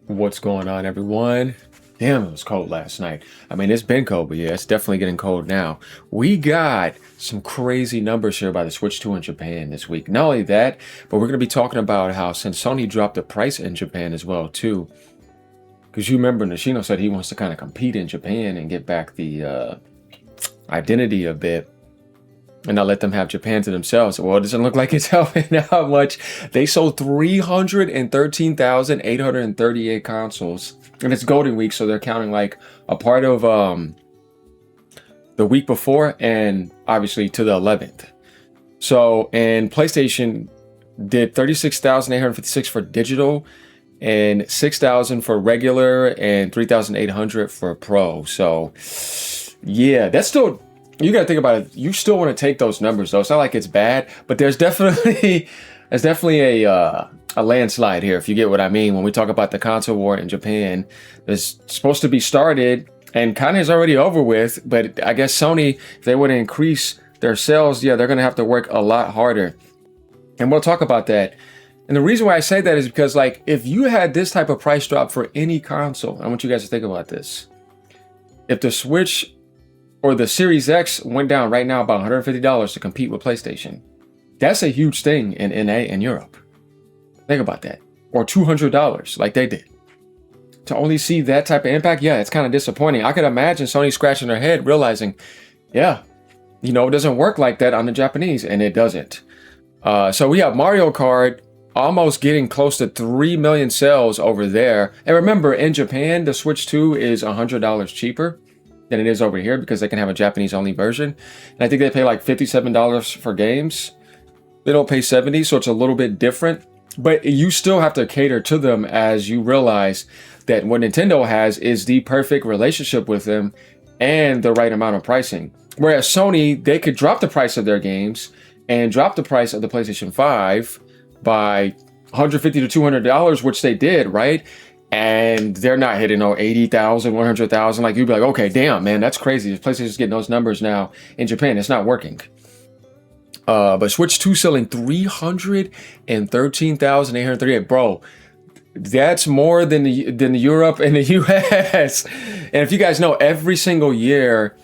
What's going on, everyone? Damn, it was cold last night. I mean, it's been cold, but yeah, it's definitely getting cold now. We got some crazy numbers here by the Switch 2 in Japan this week. Not only that, but we're going to be talking about how since Sony dropped the price in Japan as well, too. Because you remember Nishino said he wants to kind of compete in Japan and get back the identity a bit and not let them have Japan to themselves. Well, it doesn't look like it's helping out much. They sold 313,838 consoles. And it's Golden Week, so they're counting like a part of the week before and obviously to the 11th. So, and PlayStation did 36,856 for digital and 6,000 for regular and 3,800 for pro. So, yeah, that's still... You got to think about it. You still want to take those numbers, though. It's not like it's bad, but there's definitely a landslide here, if you get what I mean. When we talk about the console war in Japan, it's supposed to be started and kind of is already over with. But I guess Sony, if they want to increase their sales, yeah, they're going to have to work a lot harder. And we'll talk about that. And the reason why I say that is because, like, if you had this type of price drop for any console, I want you guys to think about this. If the Switch or the Series X went down right now about $150 to compete with PlayStation, that's a huge thing in NA and Europe. Think about that. Or $200 like they did. To only see that type of impact, yeah, it's kind of disappointing. I could imagine Sony scratching their head realizing, yeah, you know, it doesn't work like that on the Japanese, and it doesn't. So we have Mario Kart almost getting close to 3 million sales over there. And remember, in Japan, the Switch 2 is $100 cheaper than it is over here because they can have a Japanese only version. And I think they pay like $57 for games. They don't pay $70, so it's a little bit different. But you still have to cater to them as you realize that what Nintendo has is the perfect relationship with them and the right amount of pricing. Whereas Sony, they could drop the price of their games and drop the price of the PlayStation 5 by $150 to $200, which they did, right? And they're not hitting 80,000, 100,000. Like, you'd be like, okay, damn, man, that's crazy. If PlayStation's getting those numbers now in Japan, it's not working. But Switch 2 selling 313,838. Bro, that's more than the Europe and the US. And if you guys know, every single year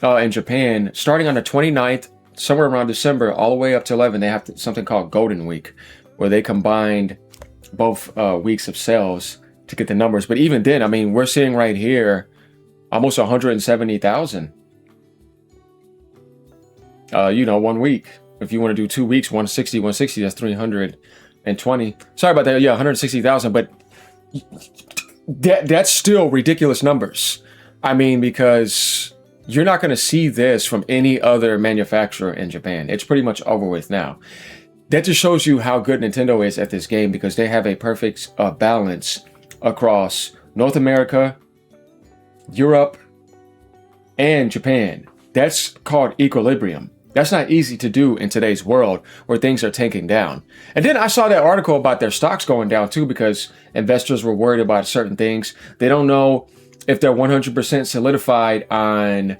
in Japan, starting on the 29th, somewhere around December, all the way up to 11, they have something called Golden Week, where they combined both weeks of sales to get the numbers. But even then, I mean, we're seeing right here almost 170,000. You know, 1 week. If you want to do 2 weeks, 160, that's 320. Sorry about that. Yeah, 160,000. But that's still ridiculous numbers. I mean, because you're not going to see this from any other manufacturer in Japan. It's pretty much over with now. That just shows you how good Nintendo is at this game, because they have a perfect balance across North America, Europe, and Japan. That's called equilibrium. That's not easy to do in today's world where things are tanking down. And then I saw that article about their stocks going down too, because investors were worried about certain things. They don't know if they're 100% solidified on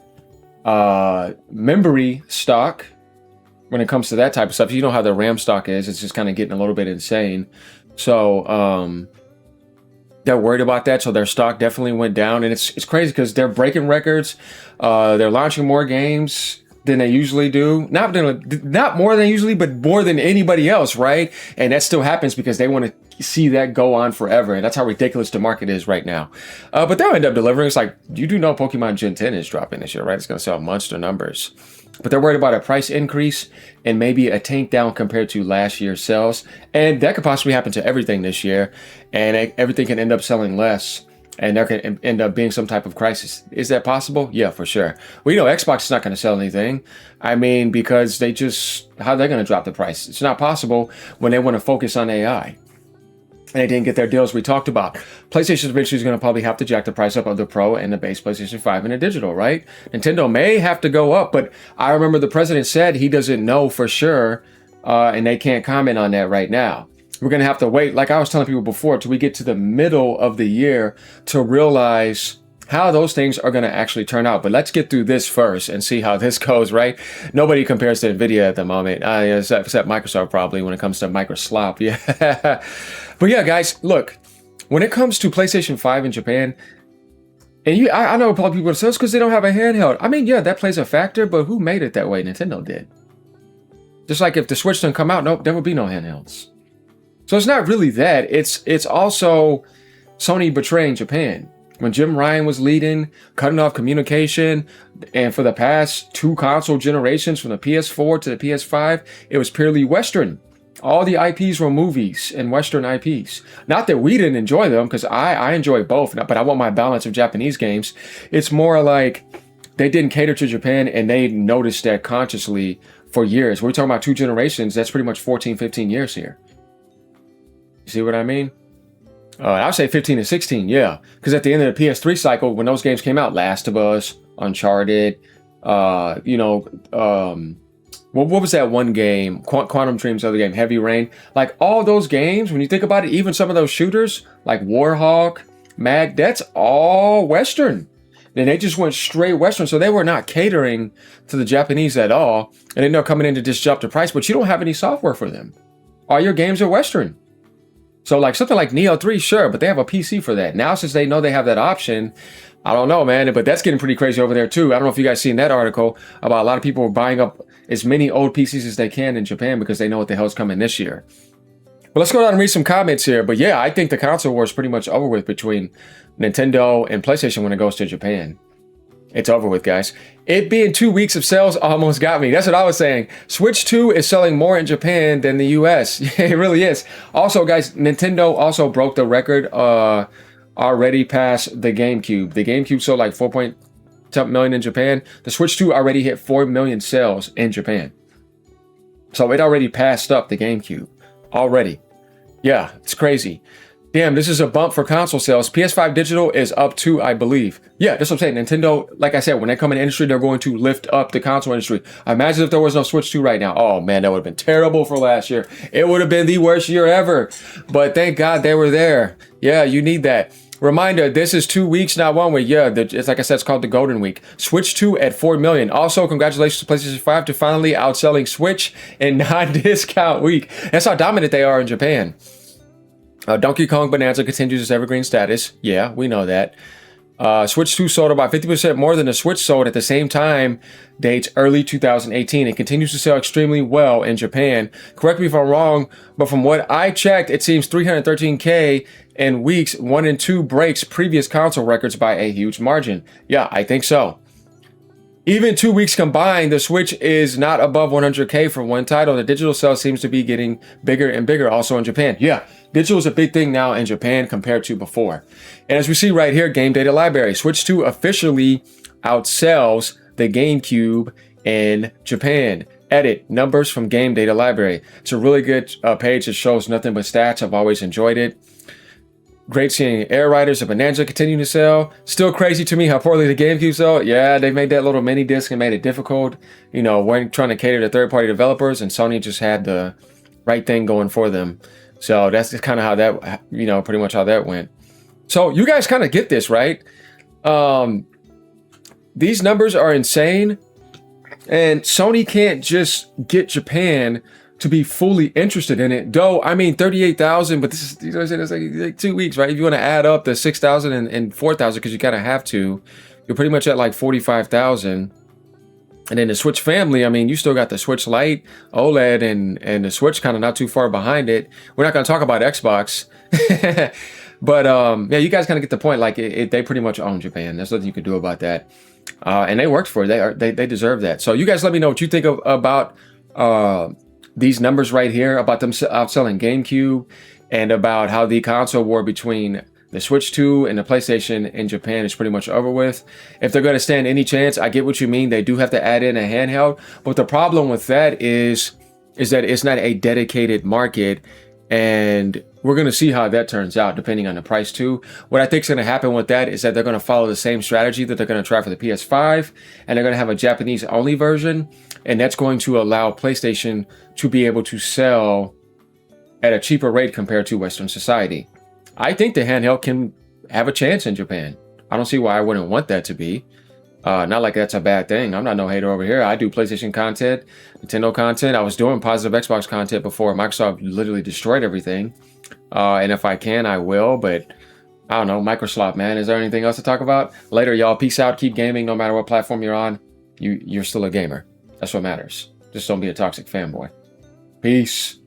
memory stock when it comes to that type of stuff. You know how the RAM stock is. It's just kind of getting a little bit insane. So they're worried about that. So their stock definitely went down. And it's crazy because they're breaking records. They're launching more games than they usually do. Not more than usually, but more than anybody else, right? And that still happens because they want to see that go on forever. And that's how ridiculous the market is right now. But they'll end up delivering. It's like, you do know Pokemon Gen 10 is dropping this year, right? It's going to sell monster numbers. But they're worried about a price increase and maybe a tank down compared to last year's sales. And that could possibly happen to everything this year. And everything can end up selling less. And there can end up being some type of crisis. Is that possible? Yeah, for sure. Well, you know, Xbox is not going to sell anything. I mean, because how are they going to drop the price? It's not possible when they want to focus on AI. And they didn't get their deals we talked about. PlayStation eventually is going to probably have to jack the price up of the Pro and the base PlayStation 5 and the digital, right? Nintendo may have to go up, but I remember the president said he doesn't know for sure, and they can't comment on that right now. We're going to have to wait, like I was telling people before, till we get to the middle of the year to realize how those things are going to actually turn out. But let's get through this first and see how this goes, right? Nobody compares to NVIDIA at the moment, except Microsoft probably when it comes to Microslop. Yeah. But yeah, guys, look, when it comes to PlayStation 5 in Japan, and I know a lot of people say it's because they don't have a handheld. I mean, yeah, that plays a factor, but who made it that way? Nintendo did. Just like if the Switch didn't come out, nope, there would be no handhelds. So it's not really that. It's also Sony betraying Japan. When Jim Ryan was leading, cutting off communication, and for the past 2 console generations, from the PS4 to the PS5, it was purely Western. All the IPs were movies and Western IPs. Not that we didn't enjoy them, because I enjoy both, but I want my balance of Japanese games. It's more like they didn't cater to Japan, and they noticed that consciously for years. We're talking about 2 generations. That's pretty much 14, 15 years here. You see what I mean? I would say 15 and 16, yeah. Because at the end of the PS3 cycle, when those games came out, Last of Us, Uncharted, what was that one game? Quantum Dreams, other game, Heavy Rain. Like all those games, when you think about it, even some of those shooters, like Warhawk, Mag, that's all Western. And they just went straight Western. So they were not catering to the Japanese at all. And then they're coming in to disrupt the price, but you don't have any software for them. All your games are Western. So like something like Neo 3, sure, but they have a PC for that. Now, since they know they have that option, I don't know, man, but that's getting pretty crazy over there too. I don't know if you guys seen that article about a lot of people buying up as many old PCs as they can in Japan because they know what the hell's coming this year. But let's go down and read some comments here. But yeah, I think the console war is pretty much over with between Nintendo and PlayStation when it goes to Japan. It's over with, guys. It being 2 weeks of sales almost got me. That's what I was saying. Switch 2 is selling more in Japan than the US. It really is. Also, guys, Nintendo also broke the record already past the GameCube. The GameCube sold like 4.2 million in Japan. The Switch 2 already hit 4 million sales in Japan. So it already passed up the GameCube. Already. Yeah, it's crazy. Damn, this is a bump for console sales. PS5 digital is up too, I believe. Yeah, that's what I'm saying. Nintendo, like I said, when they come in the industry, they're going to lift up the console industry. Imagine if there was no Switch 2 right now. Oh, man, that would have been terrible for last year. It would have been the worst year ever. But thank God they were there. Yeah, you need that. Reminder, this is 2 weeks, not 1 week. Yeah, it's like I said, it's called the Golden Week. Switch 2 at 4 million. Also, congratulations to PlayStation 5 to finally outselling Switch in non-discount week. That's how dominant they are in Japan. Donkey Kong Bonanza continues its evergreen status. Yeah, we know that. Switch 2 sold about 50% more than the Switch sold at the same time, dates early 2018. It continues to sell extremely well in Japan. Correct me if I'm wrong, but from what I checked, it seems 313K in weeks 1 and 2 breaks previous console records by a huge margin. Yeah, I think so. Even 2 weeks combined, the Switch is not above 100K for one title. The digital sales seems to be getting bigger and bigger also in Japan. Yeah, digital is a big thing now in Japan compared to before. And as we see right here, Game Data Library, Switch 2 officially outsells the GameCube in Japan. Edit, numbers from Game Data Library. It's a really good page that shows nothing but stats. I've always enjoyed it. Great seeing Air Riders and Bonanza continue to sell. Still crazy to me how poorly the GameCube sold. Yeah, they made that little mini disc and made it difficult. You know, weren't trying to cater to third-party developers, and Sony just had the right thing going for them. So that's just kind of how that, you know, pretty much how that went. So you guys kind of get this, right? These numbers are insane, and Sony can't just get Japan to be fully interested in it. Though, I mean, 38,000, but this is, you know what I'm saying, it's like 2 weeks, right? If you want to add up the 6,000 and 4,000, because you kind of have to, you're pretty much at like 45,000. And then the Switch family, I mean, you still got the Switch Lite, OLED, and the Switch kind of not too far behind it. We're not going to talk about Xbox. But yeah, you guys kind of get the point. Like, they pretty much own Japan. There's nothing you can do about that. And they worked for it. They deserve that. So you guys let me know what you think about these numbers right here, about them outselling GameCube, and about how the console war between the Switch 2 and the PlayStation in Japan is pretty much over with. If they're going to stand any chance, I get what you mean. They do have to add in a handheld. But the problem with that is that it's not a dedicated market. And we're going to see how that turns out, depending on the price too. What I think is going to happen with that is that they're going to follow the same strategy that they're going to try for the PS5. And they're going to have a Japanese-only version. And that's going to allow PlayStation to be able to sell at a cheaper rate compared to Western society. I think the handheld can have a chance in Japan. I don't see why I wouldn't want that to be. Not like that's a bad thing. I'm not no hater over here. I do PlayStation content, Nintendo content. I was doing positive Xbox content before Microsoft literally destroyed everything. And if I can, I will, but I don't know. Microsoft, man. Is there anything else to talk about? Later, y'all. Peace out. Keep gaming no matter what platform you're on. You're still a gamer. That's what matters. Just don't be a toxic fanboy. Peace.